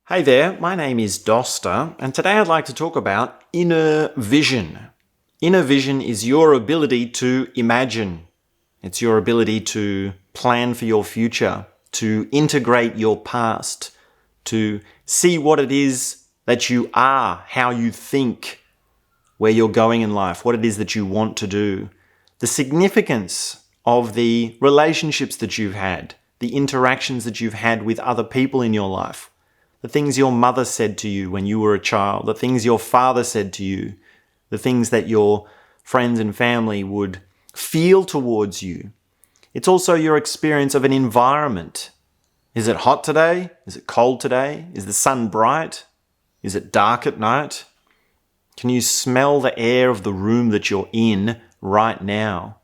Hey there, my name is Doster, and today I'd like to talk about inner vision. Inner vision is your ability to imagine. It's your ability to plan for your future, to integrate your past, to see what it is that you are, how you think, where you're going in life, what it is that you want to do, the significance of the relationships that you've had, the interactions that you've had with other people in your life. The things your mother said to you when you were a child, the things your father said to you, the things that your friends and family would feel towards you. It's also your experience of an environment. Is it hot today? Is it cold today? Is the sun bright? Is it dark at night? Can you smell the air of the room that you're in right now?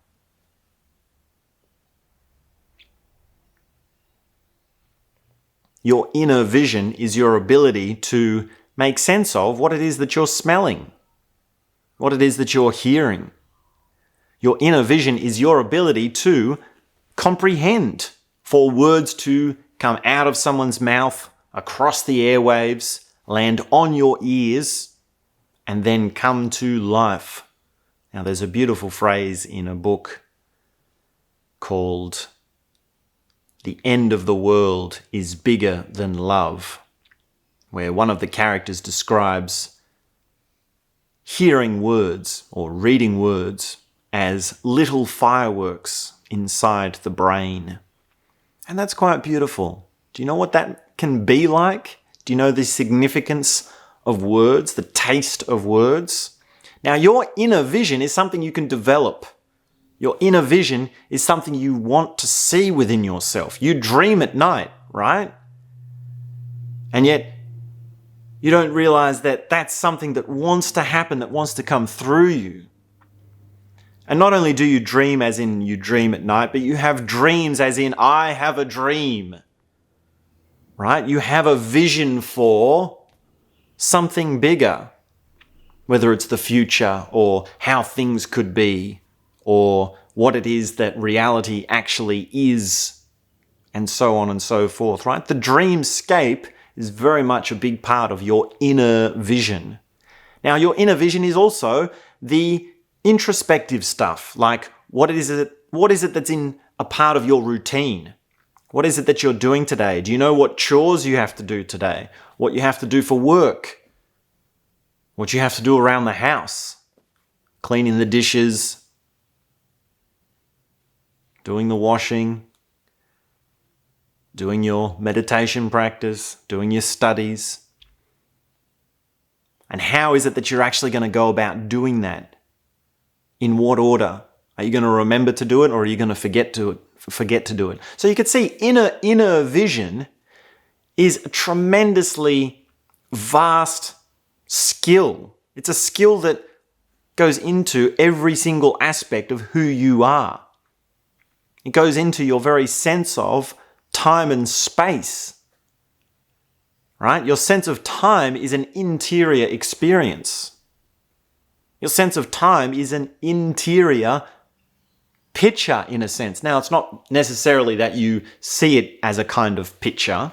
Your inner vision is your ability to make sense of what it is that you're smelling, what it is that you're hearing. Your inner vision is your ability to comprehend, for words to come out of someone's mouth, across the airwaves, land on your ears, and then come to life. Now, there's a beautiful phrase in a book called "The End of the World is Bigger Than Love," where one of the characters describes hearing words or reading words as little fireworks inside the brain. And that's quite beautiful. Do you know what that can be like? Do you know the significance of words, the taste of words? Now, your inner vision is something you can develop. Your inner vision is something you want to see within yourself. You dream at night, right? And yet, you don't realize that that's something that wants to happen, that wants to come through you. And not only do you dream as in you dream at night, but you have dreams as in I have a dream, right? You have a vision for something bigger, whether it's the future or how things could be, or what it is that reality actually is, and so on and so forth, right? The dreamscape is very much a big part of your inner vision. Now, your inner vision is also the introspective stuff, like what is it that's in a part of your routine? What is it that you're doing today? Do you know what chores you have to do today? What you have to do for work? What you have to do around the house? Cleaning the dishes, doing the washing, doing your meditation practice, doing your studies. And how is it that you're actually going to go about doing that? In what order? Are you going to remember to do it, or are you going to forget to do it? So you can see inner vision is a tremendously vast skill. It's a skill that goes into every single aspect of who you are. It goes into your very sense of time and space, right? Your sense of time is an interior experience. Your sense of time is an interior picture, in a sense. Now, it's not necessarily that you see it as a kind of picture.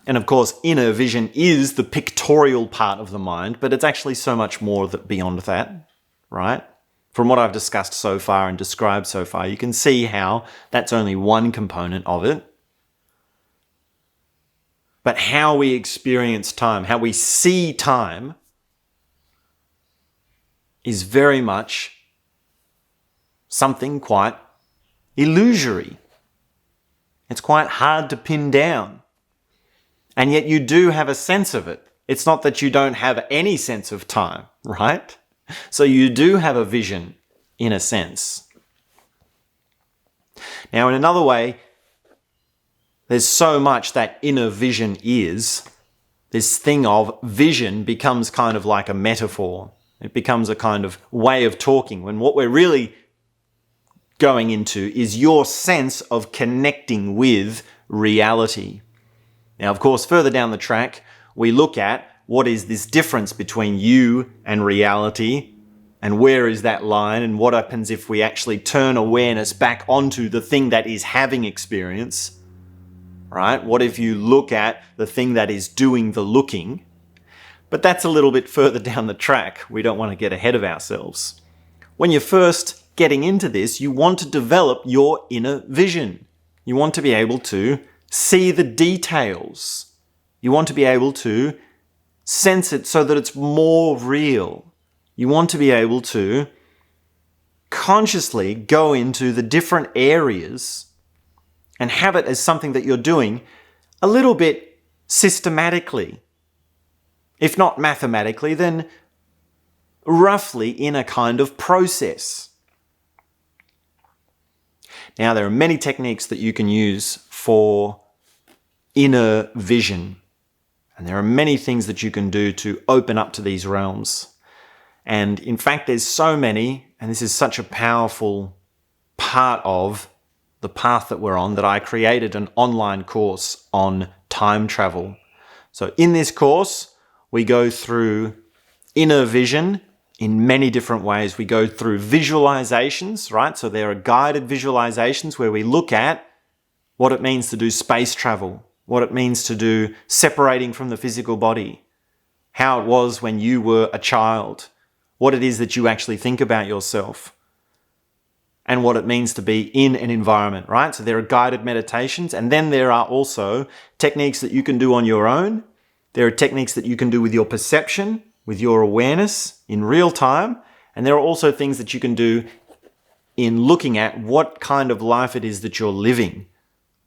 And of course, inner vision is the pictorial part of the mind, but it's actually so much more beyond that, right? From what I've discussed so far and described so far, you can see how that's only one component of it. But how we experience time, how we see time, is very much something quite illusory. It's quite hard to pin down. And yet you do have a sense of it. It's not that you don't have any sense of time, right? So you do have a vision, in a sense. Now, in another way, there's so much that inner vision is. This thing of vision becomes kind of like a metaphor. It becomes a kind of way of talking, when what we're really going into is your sense of connecting with reality. Now, of course, further down the track, we look at what is this difference between you and reality, and where is that line, and what happens if we actually turn awareness back onto the thing that is having experience, right? What if you look at the thing that is doing the looking? But that's a little bit further down the track. We don't want to get ahead of ourselves. When you're first getting into this, you want to develop your inner vision. You want to be able to see the details. You want to be able to sense it so that it's more real. You want to be able to consciously go into the different areas and have it as something that you're doing a little bit systematically. If not mathematically, then roughly in a kind of process. Now, there are many techniques that you can use for inner vision. And there are many things that you can do to open up to these realms. And in fact, there's so many, and this is such a powerful part of the path that we're on, that I created an online course on time travel. So in this course, we go through inner vision in many different ways. We go through visualizations, right? So there are guided visualizations where we look at what it means to do space travel, what it means to do separating from the physical body, how it was when you were a child, what it is that you actually think about yourself, and what it means to be in an environment, right? So there are guided meditations, and then there are also techniques that you can do on your own. There are techniques that you can do with your perception, with your awareness in real time, and there are also things that you can do in looking at what kind of life it is that you're living.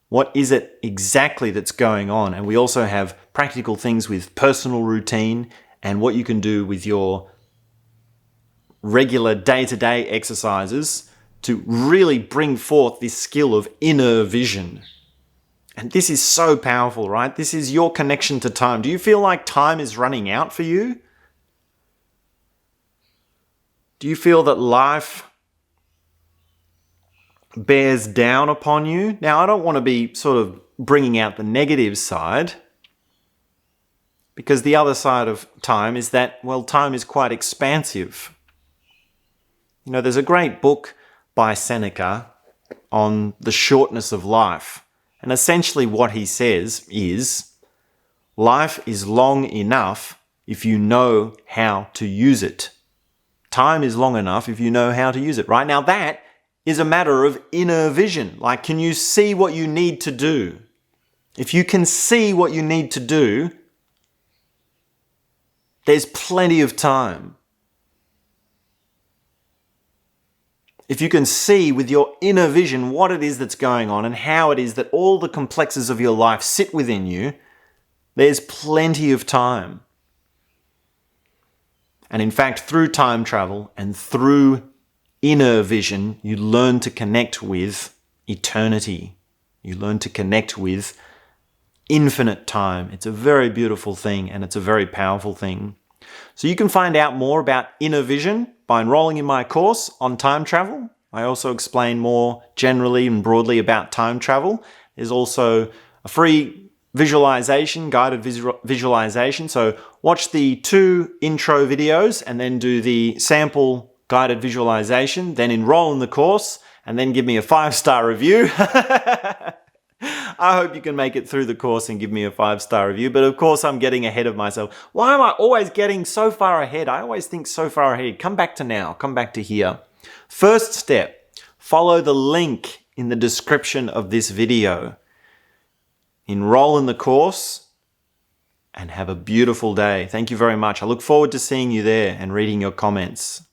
What is it exactly that's going on? And we also have practical things with personal routine and what you can do with your regular day-to-day exercises to really bring forth this skill of inner vision. And this is so powerful, right? This is your connection to time. Do you feel like time is running out for you? Do you feel that life bears down upon you? Now, I don't want to be sort of bringing out the negative side, because the other side of time is that, well, time is quite expansive. You know, there's a great book by Seneca on the shortness of life. And essentially what he says is, life is long enough if you know how to use it. Time is long enough if you know how to use it. Right now, that is a matter of inner vision. Like, can you see what you need to do? If you can see what you need to do, there's plenty of time. If you can see with your inner vision what it is that's going on and how it is that all the complexes of your life sit within you, there's plenty of time. And in fact, through time travel and through inner vision, you learn to connect with eternity. You learn to connect with infinite time. It's a very beautiful thing, and it's a very powerful thing. So you can find out more about inner vision by enrolling in my course on time travel. I also explain more generally and broadly about time travel. There's also a free visualization, guided visualization. So watch the 2 intro videos and then do the sample guided visualization, then enroll in the course, and then give me a 5-star review. I hope you can make it through the course and give me a 5-star review. But of course, I'm getting ahead of myself. Why am I always getting so far ahead? I always think so far ahead. Come back to now. Come back to here. First step, follow the link in the description of this video. Enroll in the course and have a beautiful day. Thank you very much. I look forward to seeing you there and reading your comments.